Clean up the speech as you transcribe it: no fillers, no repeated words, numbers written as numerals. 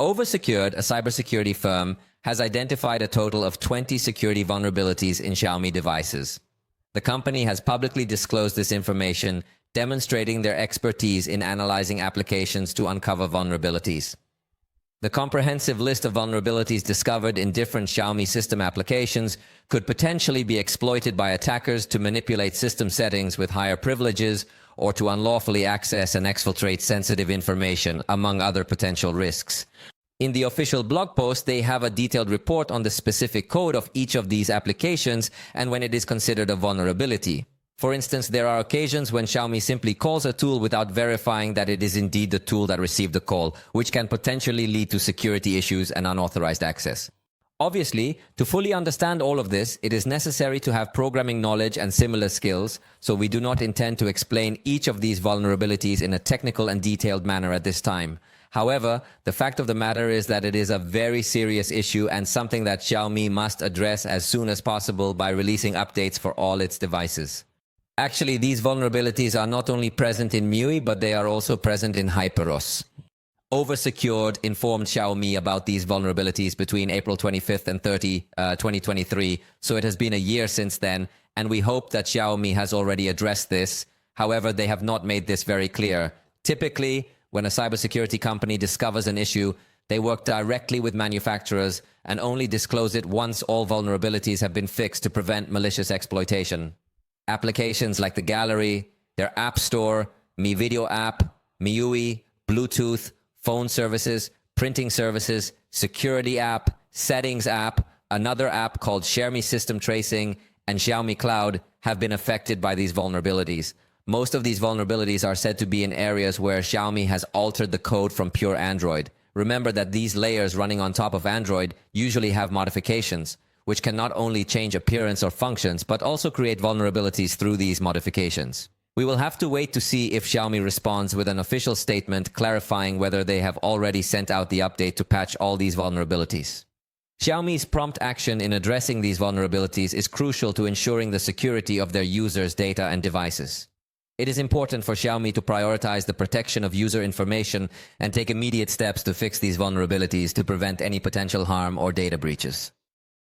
Oversecured, a cybersecurity firm, has identified a total of 20 security vulnerabilities in Xiaomi devices. The company has publicly disclosed this information, demonstrating their expertise in analyzing applications to uncover vulnerabilities. The comprehensive list of vulnerabilities discovered in different Xiaomi system applications could potentially be exploited by attackers to manipulate system settings with higher privileges or to unlawfully access and exfiltrate sensitive information, among other potential risks. In the official blog post, they have a detailed report on the specific code of each of these applications and when it is considered a vulnerability. For instance, there are occasions when Xiaomi simply calls a tool without verifying that it is indeed the tool that received the call, which can potentially lead to security issues and unauthorized access. Obviously, to fully understand all of this, it is necessary to have programming knowledge and similar skills, so we do not intend to explain each of these vulnerabilities in a technical and detailed manner at this time. However, the fact of the matter is that it is a very serious issue and something that Xiaomi must address as soon as possible by releasing updates for all its devices. Actually, these vulnerabilities are not only present in MIUI, but they are also present in HyperOS. Oversecured informed Xiaomi about these vulnerabilities between April 25th and 30, 2023, so it has been a year since then, and we hope that Xiaomi has already addressed this. However, they have not made this very clear. Typically, when a cybersecurity company discovers an issue, they work directly with manufacturers and only disclose it once all vulnerabilities have been fixed to prevent malicious exploitation. Applications like the Gallery, their App Store, Mi Video app, MIUI, Bluetooth, phone services, printing services, security app, settings app, another app called Xiaomi System Tracing, and Xiaomi Cloud have been affected by these vulnerabilities. Most of these vulnerabilities are said to be in areas where Xiaomi has altered the code from pure Android. Remember that these layers running on top of Android usually have modifications, which can not only change appearance or functions, but also create vulnerabilities through these modifications. We will have to wait to see if Xiaomi responds with an official statement clarifying whether they have already sent out the update to patch all these vulnerabilities. Xiaomi's prompt action in addressing these vulnerabilities is crucial to ensuring the security of their users' data and devices. It is important for Xiaomi to prioritize the protection of user information and take immediate steps to fix these vulnerabilities to prevent any potential harm or data breaches.